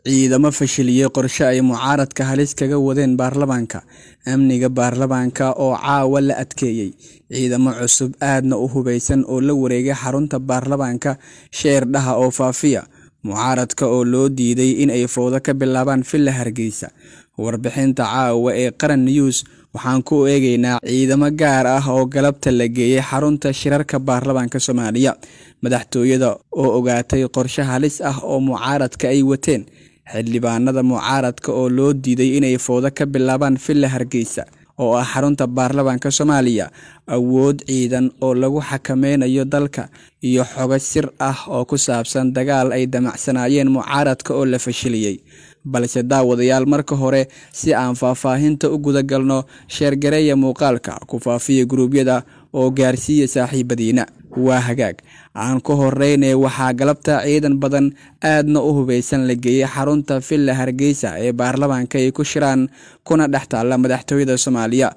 ciidamo fashiliyay qorshe ay mucaaradka halis kaga wadeen baarlamaanka. Amniga baarlamaanka oo caawa la adkeeyay. Ciidamo cusub aadna u hubeysan oo la wareegay xarunta baarlamaanka sheerdhaha oo faafiya. Mucaaradka oo loo diiday in ay fowdo ka bilaabaan Villa Hargeysa. Warbixinta caawa ee Qaran News waxaan ku eegaynaa ciidamo gaar ah oo galabta la geeyay xarunta shirarka baarlamaanka Soomaaliya. Madaxtooyada oo ogaatay qorshe halis ah oo mucaaradka ay wateen. Xildhibaanada mucaaradka oo loo diiday inay fowdo ka bilaabaan Villa Hargeysa oo ah xarunta baarlamaanka Soomaaliya. Awood ciidan oo lagu xakameynayo dalka iyo xogo sir ah oo ku saabsan dagaal ay damacsanayeen mucaaradka oo la fashiliyay. balse daawadayaal marka hore si aan faahfaahinta u guda galno sheergareeya muuqaalka ku faafiya gruubyada oo gaarsiiya saaxiibadiina. Waa hagaag aan ku horeynay waxaa galabta ciidan badan aadna u hubeysan la geeyay xarunta Villa Hargeysa ee baarlamaanka ay ku shiraan kuna dhaxtaala madaxtooyada Soomaaliya.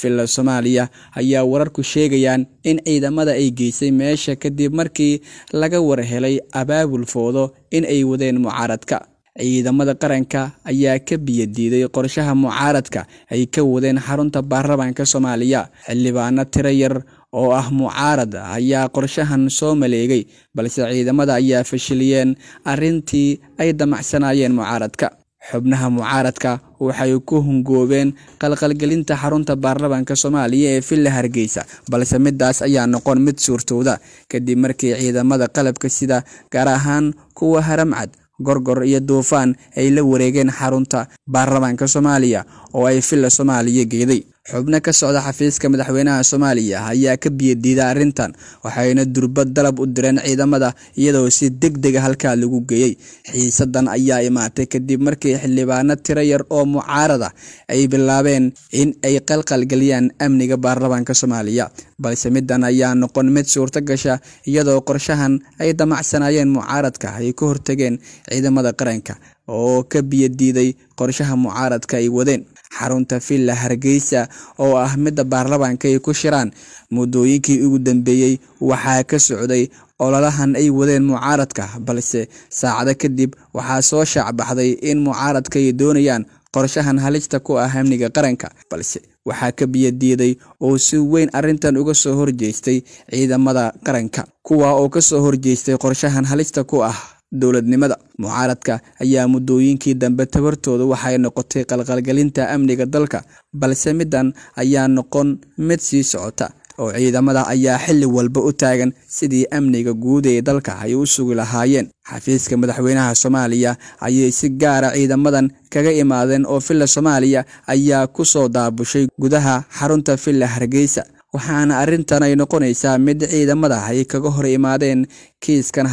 Villa Soomaaliya ayaa wararku sheegayaan in ciidamada ay geysay meesha kadib markii laga warhelay abaabul fowdo in ay wadeen mucaaradka. Ciidamada qaranka ayaa ka biyadiiday qorshaha mucaaradka ay ka wadeen xarunta baarlamaanka Soomaaliya. Xildhibaano tiro yar oo ah mucaarad ayaa qorshahan soo maleegay, balse ciidamada ayaa fashiliyeen arrintii ay damacsanayeen mucaaradka. Xubnaha mucaaradka waxay ku hungoobeen qalqalgelinta xarunta baarlamaanka Soomaaliya ee Villa Hargeysa, balse midaas ayaa noqon mid suurtooda kadib markii ciidamada qalabka sida gaar ahaan kuwa haramcad gorgor iyo duufaan ay la wareegeen xarunta baarlamaanka Soomaaliya oo ay Villa Soomaaliya geeday. xubno ka socda xafiiska madaxweynaha Soomaaliya ayaa ka biyadiiday arrintan, waxayna durbad dalab u direen ciidamada iyadoo si degdeg ah halka lagu geeyay. Xiisadan ayaa imaatay kadib markii xildhibaano tiro yar oo mucaarad ah ay bilaabeen in ay qalqalgeliyaan amniga baarlamaanka Soomaaliya, balse midan ayaa noqon mid suurto gasha iyadoo qorshahan ay damacsanayeen mucaaradka ay ka hortageen ciidamada qaranka oo ka biyadiiday qorshaha mucaaradka ay wadeen. Xarunta Villa Hargeysa oo ah midda baarlamaanka ay ku shiraan muddooyinkii ugu dambeeyay waxaa ka socday ololahan ay wadeen mucaaradka, balse saacado kadib waxaa soo shacbaxday in mucaaradka ay doonayaan qorshahan halista ku ah amniga qaranka, balse waxaa ka biyadiiday oo si weyn arrintan uga soo horjeestay ciidamada qaranka, kuwa oo ka soo horjeestay qorshahan halista ku ah dowladnimada. Mucaaradka ayaa muddooyinkii dambe tabartooda waxay noqotay qalqalgelinta amniga dalka, balse midan ayaa noqon mid sii socota oo ciidamada ayaa xilli walba u taagan sidii amniga guud ee dalka ay u sugi lahaayeen. Xafiiska madaxweynaha Soomaaliya ayay si gaar ah ciidamadan kaga imaadeen oo Villa Soomaaliya ayaa ku soo daabushay gudaha xarunta Villa Hargeysa, waxaana arrintan ay noqonaysaa mid ciidamada ay kaga hor imaadeen kiiskan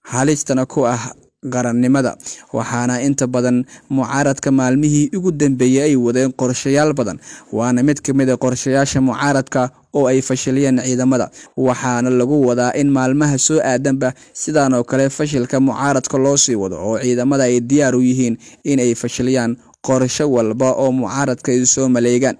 halistana ku ah qarannimada. Waxaana inta badan mucaaradka maalmihii ugu dambeeyay ay wadeen qorshayaal badan, waana mid ka mid ah qorshayaasha mucaaradka oo ay fashiliyeen ciidamada. Waxaana lagu wadaa in maalmaha soo aadanba sidaan oo kale fashilka mucaaradka loo sii wado oo ciidamada ay diyaar u yihiin in ay fashiliyaan qorshe walba oo mucaaradka ay soo maleegaan.